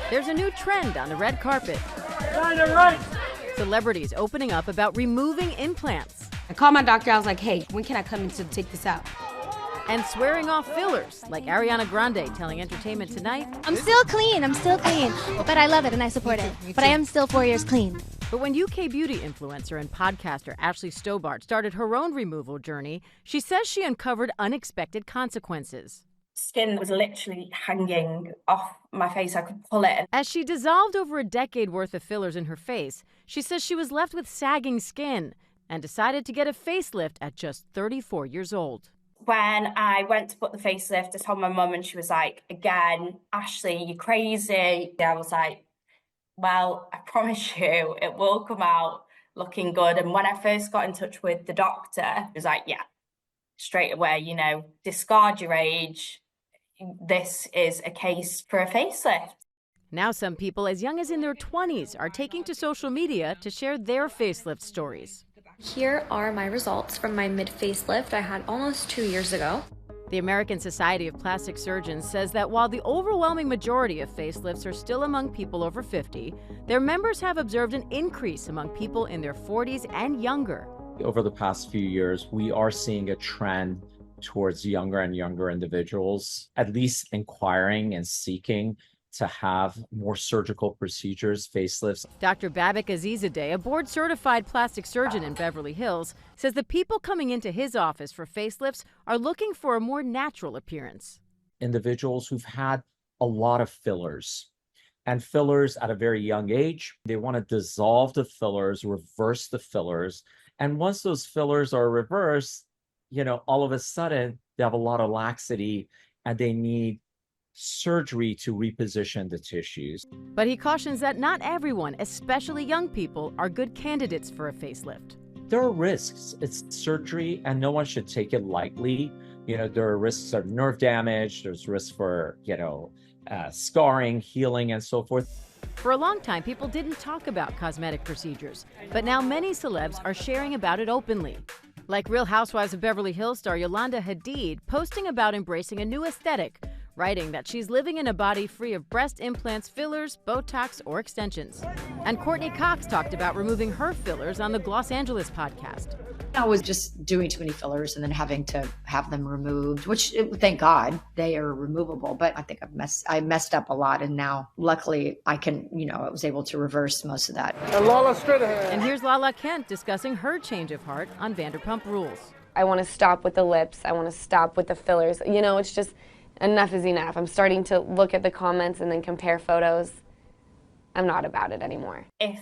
There's a new trend on the red carpet. Right. Celebrities opening up about removing implants. I called my doctor, I was like, hey, when can I come in to take this out? And swearing off fillers, like Ariana Grande telling Entertainment Tonight. I'm still clean, but I love it and I support it. But I am still 4 years clean. But when UK beauty influencer and podcaster Ashley Stobart started her own removal journey, she says she uncovered unexpected consequences. Skin was literally hanging off my face. I could pull it. As she dissolved over a decade worth of fillers in her face, she says she was left with sagging skin and decided to get a facelift at just 34 years old. When I went to put the facelift, I told my mum and she was like, again, Ashley, you're crazy. I was like, well, I promise you it will come out looking good. And when I first got in touch with the doctor, he was like, yeah, straight away, discard your age. This is a case for a facelift. Now some people as young as in their 20s are taking to social media to share their facelift stories. Here are my results from my mid-facelift I had almost 2 years ago. The American Society of Plastic Surgeons says that while the overwhelming majority of facelifts are still among people over 50, their members have observed an increase among people in their 40s and younger. Over the past few years, we are seeing a trend towards younger and younger individuals, at least inquiring and seeking to have more surgical procedures, facelifts. Dr. Babak Azizadeh, a board-certified plastic surgeon in Beverly Hills, says the people coming into his office for facelifts are looking for a more natural appearance. Individuals who've had a lot of fillers, and fillers at a very young age, they want to dissolve the fillers, reverse the fillers, and once those fillers are reversed, all of a sudden they have a lot of laxity and they need surgery to reposition the tissues. But he cautions that not everyone, especially young people, are good candidates for a facelift. There are risks. It's surgery and no one should take it lightly. There are risks of nerve damage, there's risks for, scarring, healing, and so forth. For a long time, people didn't talk about cosmetic procedures, but now many celebs are sharing about it openly. Like Real Housewives of Beverly Hills star Yolanda Hadid posting about embracing a new aesthetic, writing that she's living in a body free of breast implants, fillers, Botox, or extensions. And Courtney Cox talked about removing her fillers on the Los Angeles podcast. I was just doing too many fillers and then having to have them removed, which, thank God, they are removable. But I think I messed up a lot. And now, luckily, I was able to reverse most of that. And here's Lala Kent discussing her change of heart on Vanderpump Rules. I want to stop with the lips. I want to stop with the fillers. It's just enough is enough. I'm starting to look at the comments and then compare photos. I'm not about it anymore. If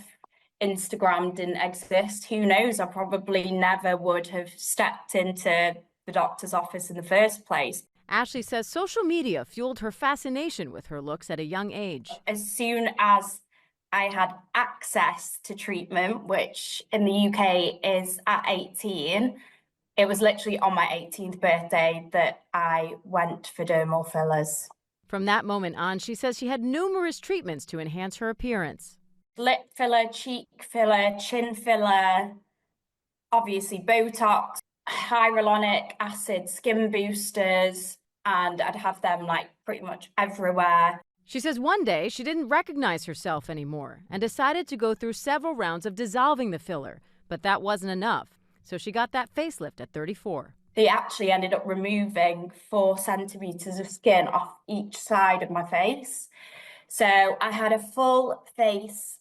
Instagram didn't exist, who knows? I probably never would have stepped into the doctor's office in the first place. Ashley says social media fueled her fascination with her looks at a young age. As soon as I had access to treatment, which in the UK is at 18, it was literally on my 18th birthday that I went for dermal fillers. From that moment on, she says she had numerous treatments to enhance her appearance. Lip filler, cheek filler, chin filler, obviously Botox, hyaluronic acid, skin boosters, and I'd have them pretty much everywhere. She says one day she didn't recognize herself anymore and decided to go through several rounds of dissolving the filler, but that wasn't enough. So she got that facelift at 34. They actually ended up removing 4 centimeters of skin off each side of my face. So I had a full face,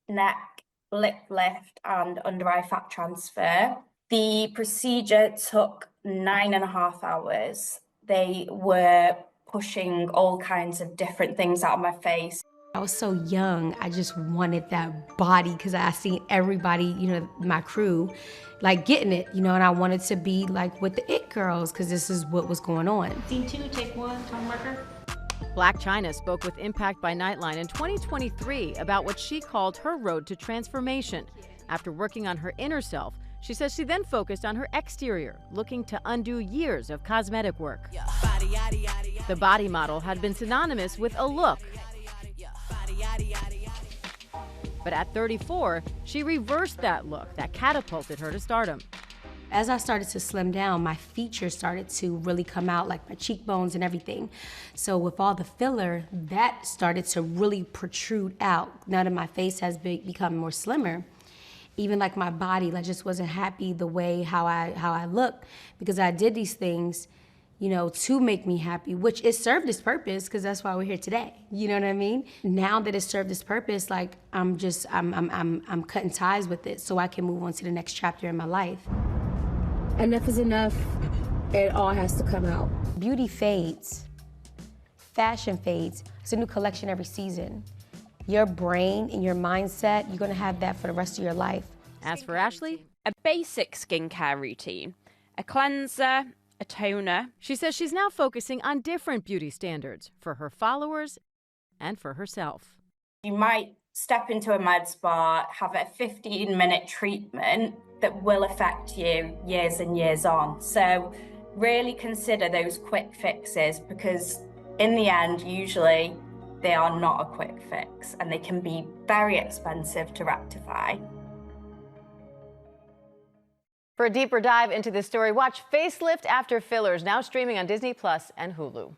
neck, lip lift, and under eye fat transfer. The procedure took 9.5 hours. They were pushing all kinds of different things out of my face. I was so young, I just wanted that body because I seen everybody, my crew, getting it, and I wanted to be with the it girls because this is what was going on. Scene 2, take 1, time marker. Blac Chyna spoke with Impact by Nightline in 2023 about what she called her road to transformation. After working on her inner self, she says she then focused on her exterior, looking to undo years of cosmetic work. The body model had been synonymous with a look. But at 34, she reversed that look that catapulted her to stardom. As I started to slim down, my features started to really come out, like my cheekbones and everything. So with all the filler, that started to really protrude out. Now that my face has become more slimmer, even like my body, I just wasn't happy the way how I look, because I did these things, you know, to make me happy, which it served its purpose, because that's why we're here today. You know what I mean? Now that it served its purpose, like I'm cutting ties with it so I can move on to the next chapter in my life. Enough is enough. It all has to come out. Beauty fades. Fashion fades. It's a new collection every season. Your brain and your mindset, you're gonna have that for the rest of your life. As for Ashley, a basic skincare routine, a cleanser, a toner. She says she's now focusing on different beauty standards for her followers and for herself. You might step into a med spa, have a 15-minute treatment that will affect you years and years on. So really consider those quick fixes, because in the end, usually they are not a quick fix and they can be very expensive to rectify. For a deeper dive into this story, watch Facelift After Fillers, now streaming on Disney Plus and Hulu.